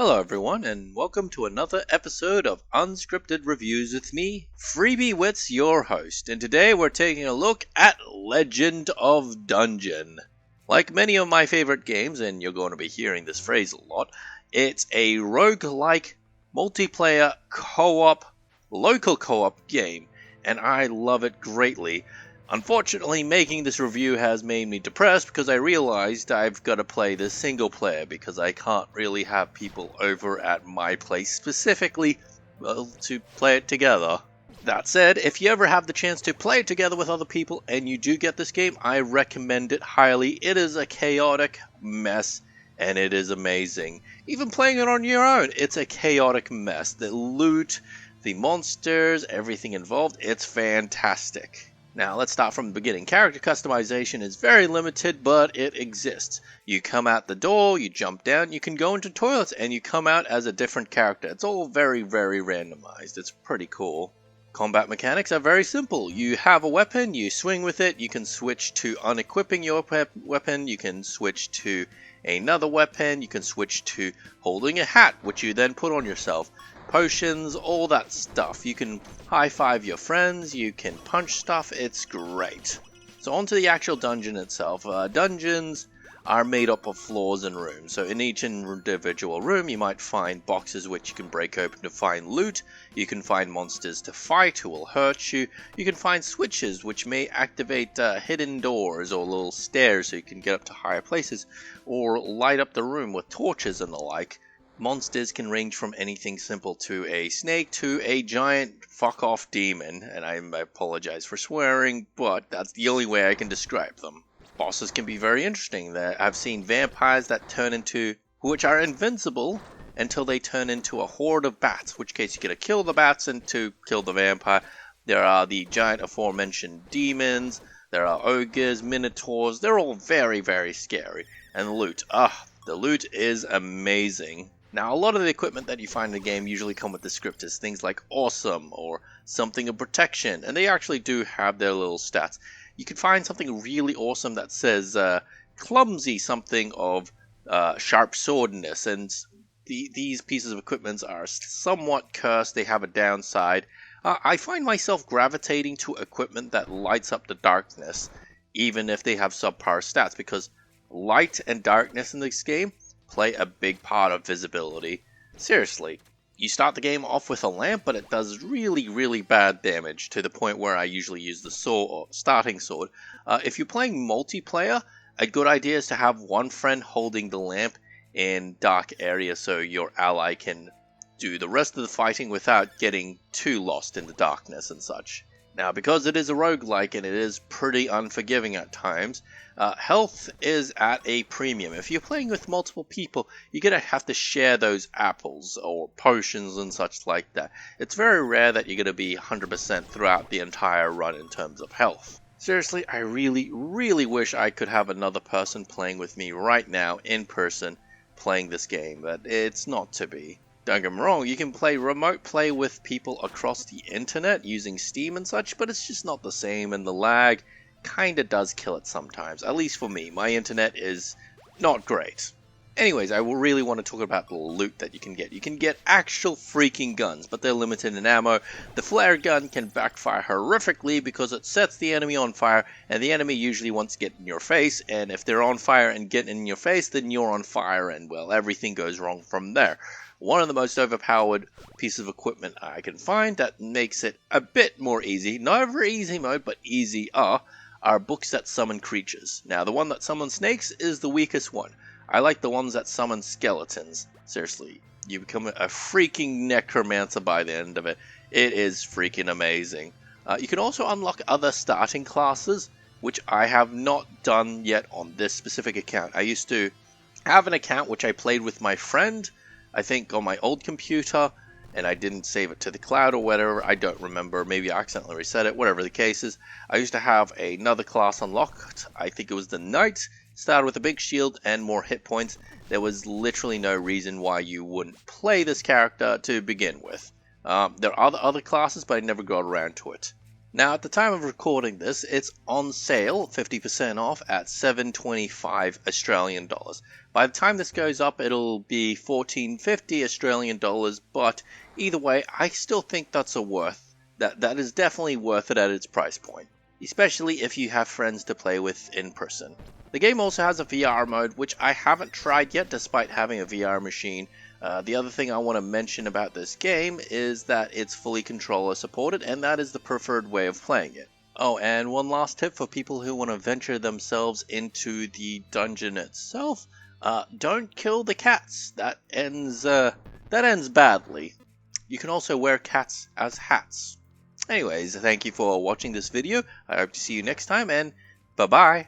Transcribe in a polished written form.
Hello everyone, and welcome to another episode of Unscripted Reviews with me, Freebie Wits, your host. And today we're taking a look at Legend of Dungeon. Like many of my favorite games, and you're going to be hearing this phrase a lot, it's a roguelike, multiplayer, local co-op game, and I love it greatly. Unfortunately, making this review has made me depressed because I realized I've got to play this single player because I can't really have people over at my place specifically, to play it together. That said, if you ever have the chance to play it together with other people and you do get this game, I recommend it highly. It is a chaotic mess and it is amazing. Even playing it on your own, it's a chaotic mess. The loot, the monsters, everything involved, it's fantastic. Now, let's start from the beginning. Character customization is very limited, but it exists. You come out the door, you jump down, you can go into toilets, and you come out as a different character. It's all very, very randomized. It's pretty cool. Combat mechanics are very simple. You have a weapon, you swing with it, you can switch to unequipping your weapon, you can switch to another weapon, you can switch to holding a hat, which you then put on yourself. Potions, all that stuff. You can high-five your friends, you can punch stuff, it's great. So on to the actual dungeon itself. Dungeons are made up of floors and rooms. So in each individual room you might find boxes which you can break open to find loot, you can find monsters to fight who will hurt you, you can find switches which may activate hidden doors or little stairs so you can get up to higher places, or light up the room with torches and the like. Monsters can range from anything simple to a snake to a giant fuck-off demon, and I apologize for swearing, but that's the only way I can describe them. Bosses can be very interesting. I've seen vampires which are invincible until they turn into a horde of bats, which case you gotta kill the bats and to kill the vampire. There are the giant aforementioned demons, there are ogres, minotaurs, they're all very, very scary. And the loot is amazing. Now, a lot of the equipment that you find in the game usually come with descriptors, things like awesome or something of protection, and they actually do have their little stats. You can find something really awesome that says clumsy something of sharp swordness, and these pieces of equipment are somewhat cursed, they have a downside. I find myself gravitating to equipment that lights up the darkness, even if they have subpar stats, because light and darkness in this game play a big part of visibility. Seriously, you start the game off with a lamp, but it does really, really bad damage, to the point where I usually use the sword or starting sword. If you're playing multiplayer, a good idea is to have one friend holding the lamp in dark areas so your ally can do the rest of the fighting without getting too lost in the darkness and such. Now, because it is a roguelike and it is pretty unforgiving at times, health is at a premium. If you're playing with multiple people, you're going to have to share those apples or potions and such like that. It's very rare that you're going to be 100% throughout the entire run in terms of health. Seriously, I really, really wish I could have another person playing with me right now in person playing this game, but it's not to be. Don't get me wrong, you can remote play with people across the internet using Steam and such, but it's just not the same, and the lag kinda does kill it sometimes. At least for me, my internet is not great. Anyways, I really want to talk about the loot that you can get. You can get actual freaking guns, but they're limited in ammo. The flare gun can backfire horrifically because it sets the enemy on fire, and the enemy usually wants to get in your face, and if they're on fire and get in your face, then you're on fire, and well, everything goes wrong from there. One of the most overpowered pieces of equipment I can find that makes it a bit more easy, not a very easy mode, but easier, are books that summon creatures. Now, the one that summons snakes is the weakest one. I like the ones that summon skeletons. Seriously, you become a freaking necromancer by the end of it. It is freaking amazing. You can also unlock other starting classes, which I have not done yet on this specific account. I used to have an account which I played with my friend, I think on my old computer, and I didn't save it to the cloud or whatever. I don't remember. Maybe I accidentally reset it. Whatever the case is, I used to have another class unlocked. I think it was the Knight. Started with a big shield and more hit points. There was literally no reason why you wouldn't play this character to begin with. There are other classes, but I never got around to it. Now, at the time of recording this, it's on sale, 50% off at $7.25 Australian dollars. By the time this goes up, it'll be $14.50 Australian dollars, but either way, I still think that's that is definitely worth it at its price point, especially if you have friends to play with in person. The game also has a VR mode, which I haven't tried yet despite having a VR machine. The other thing I want to mention about this game is that it's fully controller supported, and that is the preferred way of playing it. Oh, and one last tip for people who want to venture themselves into the dungeon itself: don't kill the cats. That ends badly. You can also wear cats as hats. Anyways, thank you for watching this video. I hope to see you next time, and bye bye.